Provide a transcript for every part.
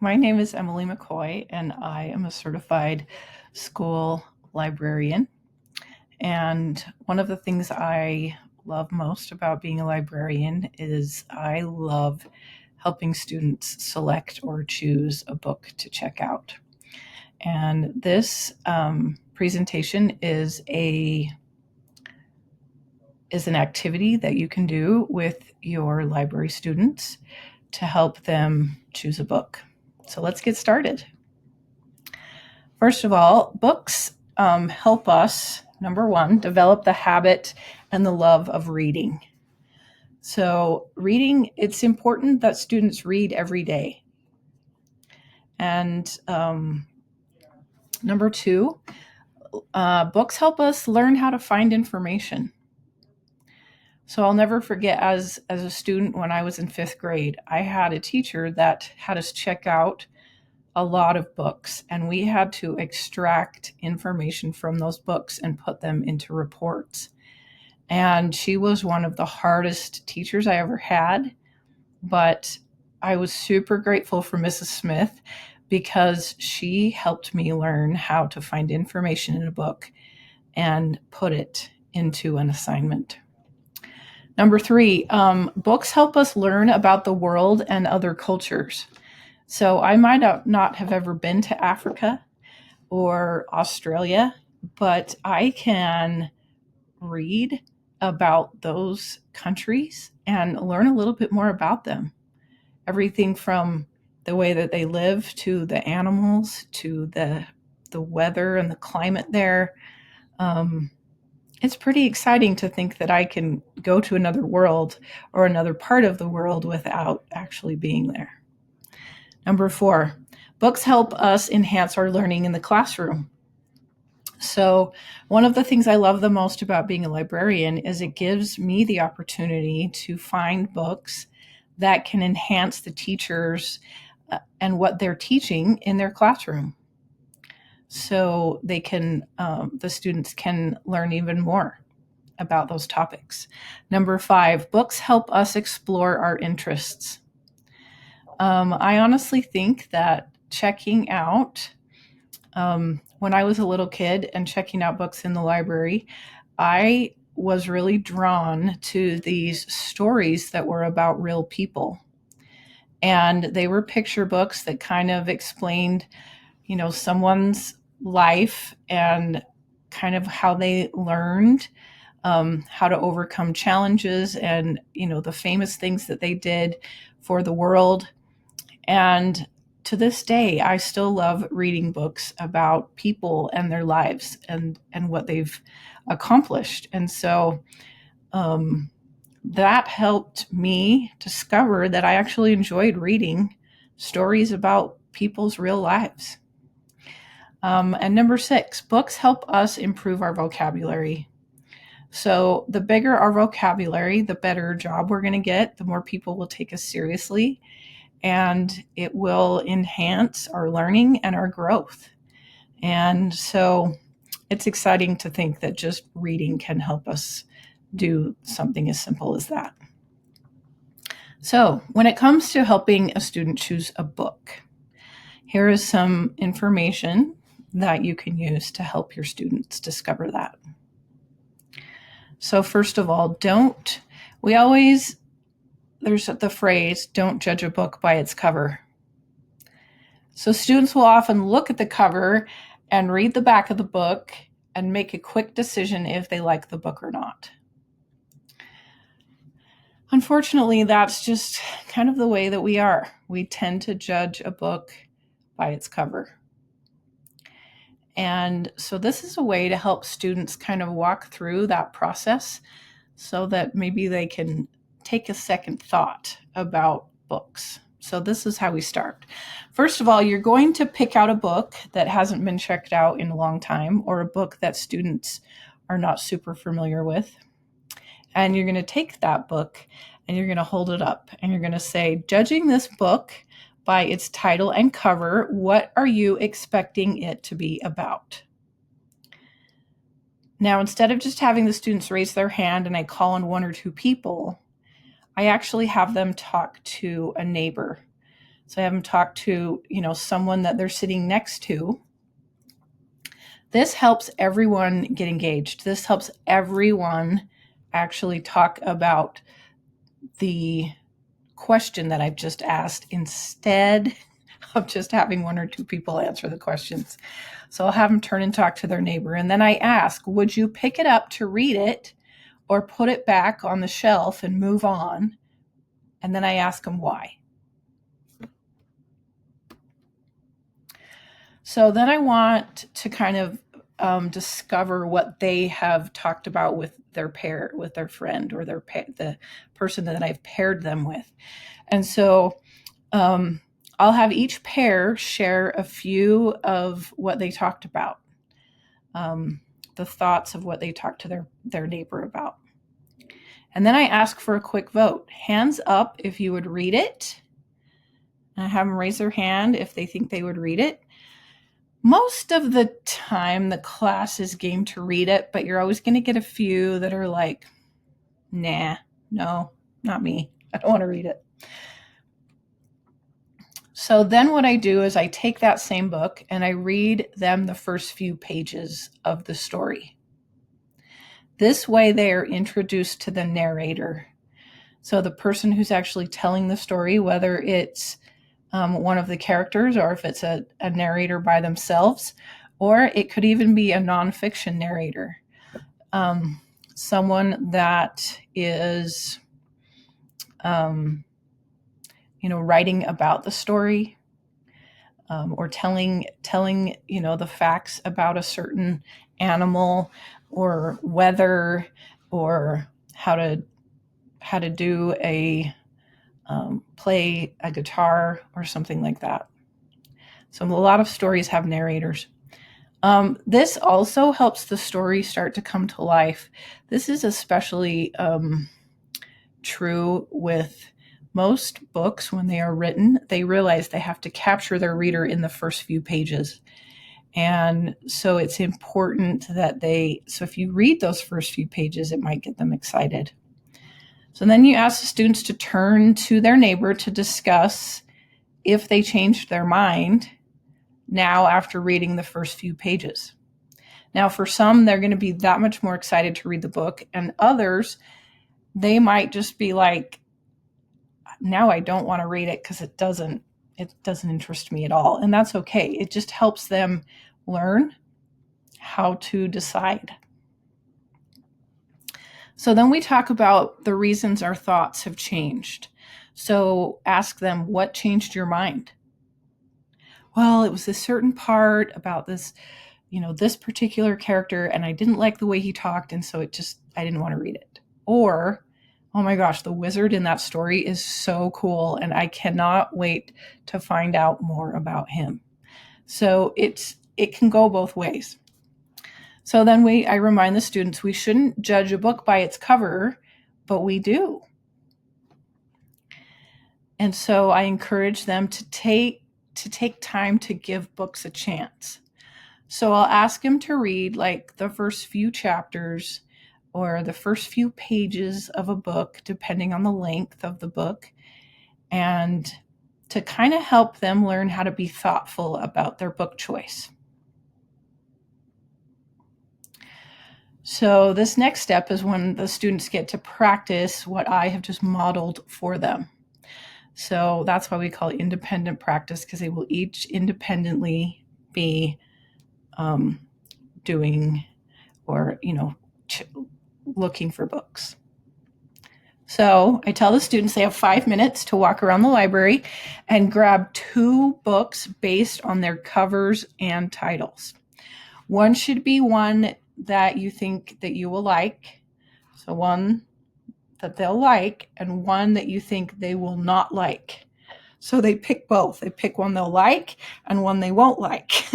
My name is Emily McCoy, and I am a certified school librarian. And one of the things I love most about being a librarian is I love helping students select or choose a book to check out. And this presentation is an activity that you can do with your library students to help them choose a book. So let's get started. First of all, books help us, number one, develop the habit and the love of reading. So, reading, it's important that students read every day. And number two, books help us learn how to find information. So I'll never forget as a student when I was in fifth grade, I had a teacher that had us check out a lot of books, and we had to extract information from those books and put them into reports. And she was one of the hardest teachers I ever had, but I was super grateful for Mrs. Smith because she helped me learn how to find information in a book and put it into an assignment. Number three, books help us learn about the world and other cultures. So I might not have ever been to Africa or Australia, but I can read about those countries and learn a little bit more about them. Everything from the way that they live to the animals to the weather and the climate there. It's pretty exciting to think that I can go to another world or another part of the world without actually being there. Number four, books help us enhance our learning in the classroom. So one of the things I love the most about being a librarian is it gives me the opportunity to find books that can enhance the teachers and what they're teaching in their classroom. So they can, the students can learn even more about those topics. Number five, books help us explore our interests. I honestly think that checking out, when I was a little kid and checking out books in the library, I was really drawn to these stories that were about real people. And they were picture books that kind of explained, someone's life and kind of how they learned how to overcome challenges and, the famous things that they did for the world. And to this day, I still love reading books about people and their lives and what they've accomplished. And so that helped me discover that I actually enjoyed reading stories about people's real lives. And number six, books help us improve our vocabulary. So the bigger our vocabulary, the better job we're going to get, the more people will take us seriously, and it will enhance our learning and our growth. And so it's exciting to think that just reading can help us do something as simple as that. So when it comes to helping a student choose a book, here is some information that you can use to help your students discover that. So first of all, there's the phrase, don't judge a book by its cover. So students will often look at the cover and read the back of the book and make a quick decision if they like the book or not. Unfortunately, that's just kind of the way that we are. We tend to judge a book by its cover. And so this is a way to help students kind of walk through that process so that maybe they can take a second thought about books. So this is how we start. First of all, you're going to pick out a book that hasn't been checked out in a long time, or a book that students are not super familiar with. And you're going to take that book and you're going to hold it up and you're going to say, judging this book by its title and cover, what are you expecting it to be about? Now, instead of just having the students raise their hand and I call on one or two people, I actually have them talk to a neighbor. So I have them talk to, someone that they're sitting next to. This helps everyone get engaged. This helps everyone actually talk about the question that I've just asked instead of just having one or two people answer the questions. So I'll have them turn and talk to their neighbor. And then I ask, would you pick it up to read it or put it back on the shelf and move on? And then I ask them why. So then I want to kind of discover what they have talked about with their pair, with their friend, or the person that I've paired them with. And so I'll have each pair share a few of what they talked about, the thoughts of what they talked to their neighbor about. And then I ask for a quick vote. Hands up if you would read it. I have them raise their hand if they think they would read it. Most of the time, the class is game to read it, but you're always going to get a few that are like, nah, no, not me. I don't want to read it. So then what I do is I take that same book and I read them the first few pages of the story. This way they are introduced to the narrator. So the person who's actually telling the story, whether it's one of the characters or if it's a narrator by themselves, or it could even be a nonfiction narrator, someone that is writing about the story, or telling the facts about a certain animal or weather, or how to do play a guitar or something like that. So a lot of stories have narrators. This also helps the story start to come to life. This is especially true with most books. When they are written, they realize they have to capture their reader in the first few pages. And so it's important that so if you read those first few pages, it might get them excited. So then you ask the students to turn to their neighbor to discuss if they changed their mind now after reading the first few pages. Now, for some, they're going to be that much more excited to read the book, and others, they might just be like, now I don't want to read it because it doesn't interest me at all. And that's okay. It just helps them learn how to decide. So then we talk about the reasons our thoughts have changed. So ask them, what changed your mind? Well, it was this certain part about this, this particular character, and I didn't like the way he talked, and so I didn't want to read it. Or, oh my gosh, the wizard in that story is so cool, and I cannot wait to find out more about him. So it can go both ways. So then I remind the students we shouldn't judge a book by its cover, but we do. And so I encourage them to take time to give books a chance. So I'll ask them to read like the first few chapters or the first few pages of a book, depending on the length of the book, and to kind of help them learn how to be thoughtful about their book choice. So this next step is when the students get to practice what I have just modeled for them. So that's why we call it independent practice, because they will each independently be doing or, looking for books. So I tell the students they have 5 minutes to walk around the library and grab 2 books based on their covers and titles. One should be one that you think that you will like. So one that they'll like and one that you think they will not like. So they pick both. They pick one they'll like and one they won't like.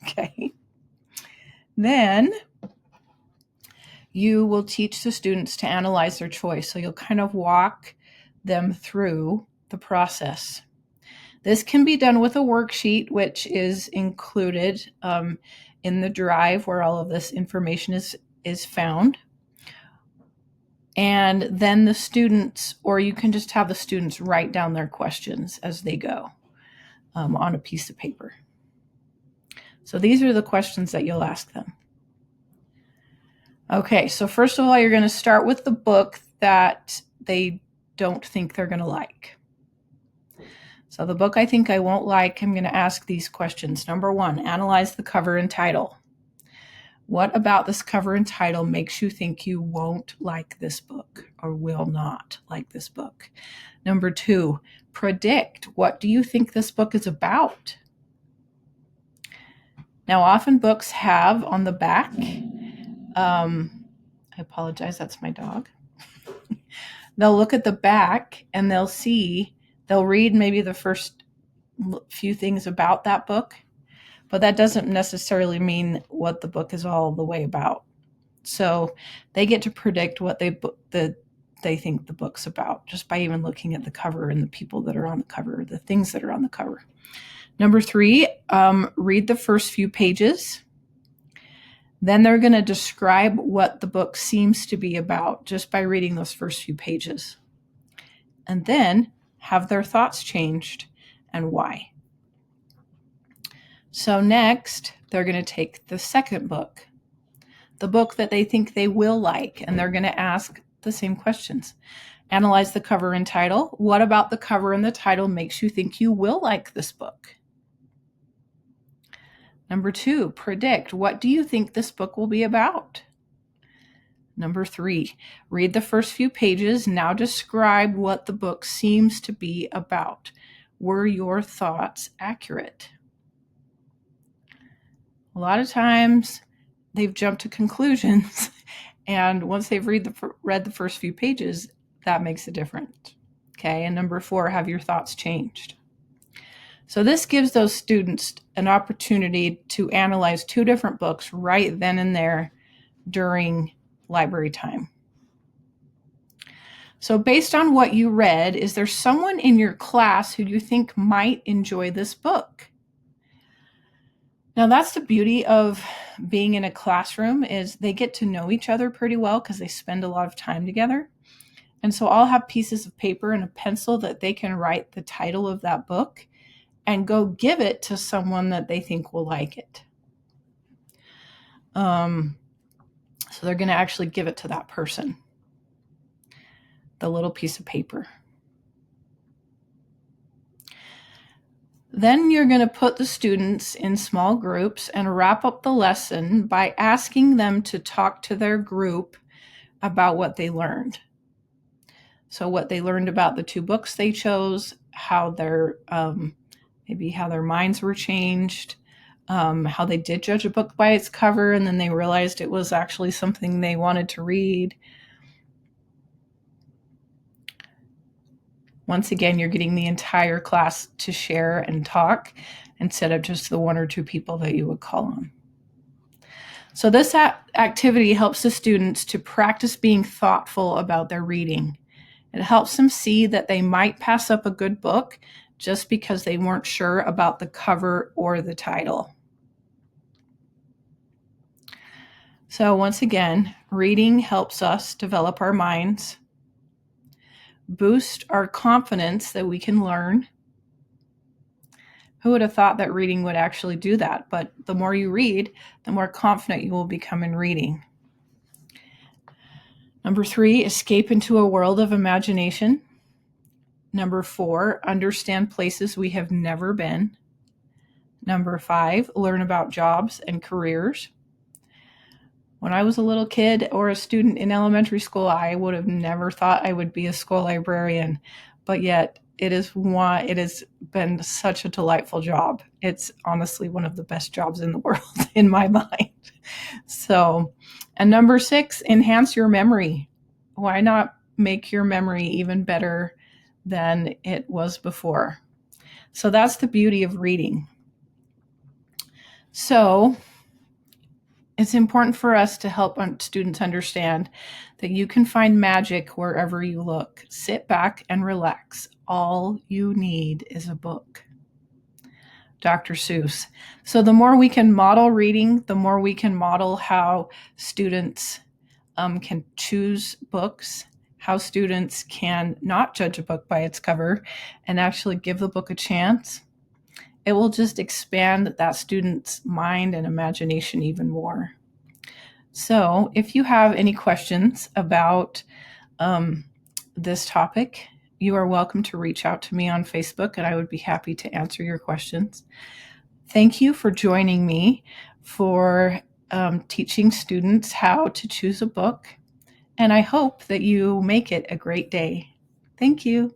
Okay. Then you will teach the students to analyze their choice. So you'll kind of walk them through the process. This can be done with a worksheet, which is included in the drive where all of this information is found. And then the students, or you can just have the students write down their questions as they go on a piece of paper. So these are the questions that you'll ask them. Okay, so first of all, you're going to start with the book that they don't think they're going to like. So the book I think I won't like, I'm going to ask these questions. Number 1, analyze the cover and title. What about this cover and title makes you think you won't like this book or will not like this book? Number 2, predict. What do you think this book is about? Now, often books have on the back, I apologize, that's my dog. They'll look at the back and they'll read maybe the first few things about that book, but that doesn't necessarily mean what the book is all the way about. So they get to predict what they think the book's about just by even looking at the cover and the people that are on the cover, the things that are on the cover. Number 3, read the first few pages. Then they're going to describe what the book seems to be about just by reading those first few pages. And then have their thoughts changed and why. So next, they're going to take the second book, the book that they think they will like, and they're going to ask the same questions. Analyze the cover and title. What about the cover and the title makes you think you will like this book? Number 2, predict. What do you think this book will be about? Number 3, read the first few pages. Now describe what the book seems to be about. Were your thoughts accurate? A lot of times they've jumped to conclusions, and once they've read the first few pages, that makes a difference. Okay, and number 4, have your thoughts changed? So this gives those students an opportunity to analyze 2 different books right then and there during library time. So based on what you read, is there someone in your class who you think might enjoy this book? Now that's the beauty of being in a classroom, is they get to know each other pretty well because they spend a lot of time together. And so I'll have pieces of paper and a pencil that they can write the title of that book and go give it to someone that they think will like it. So they're going to actually give it to that person, the little piece of paper. Then you're going to put the students in small groups and wrap up the lesson by asking them to talk to their group about what they learned. So what they learned about the 2 books they chose, how their maybe how their minds were changed, how they did judge a book by its cover and then they realized it was actually something they wanted to read. Once again, you're getting the entire class to share and talk instead of just the 1 or 2 people that you would call on. So this activity helps the students to practice being thoughtful about their reading. It helps them see that they might pass up a good book just because they weren't sure about the cover or the title. So once again, reading helps us develop our minds, boost our confidence that we can learn. Who would have thought that reading would actually do that? But the more you read, the more confident you will become in reading. Number 3, escape into a world of imagination. Number 4, understand places we have never been. Number 5, learn about jobs and careers. When I was a little kid or a student in elementary school, I would have never thought I would be a school librarian, but yet it has been such a delightful job. It's honestly one of the best jobs in the world in my mind. So, and number 6, enhance your memory. Why not make your memory even better than it was before? So that's the beauty of reading. So it's important for us to help students understand that you can find magic wherever you look. Sit back and relax. All you need is a book. Dr. Seuss. So the more we can model reading, the more we can model how students can choose books, how students can not judge a book by its cover and actually give the book a chance, it will just expand that student's mind and imagination even more. So if you have any questions about this topic, you are welcome to reach out to me on Facebook, and I would be happy to answer your questions. Thank you for joining me for teaching students how to choose a book, and I hope that you make it a great day. Thank you.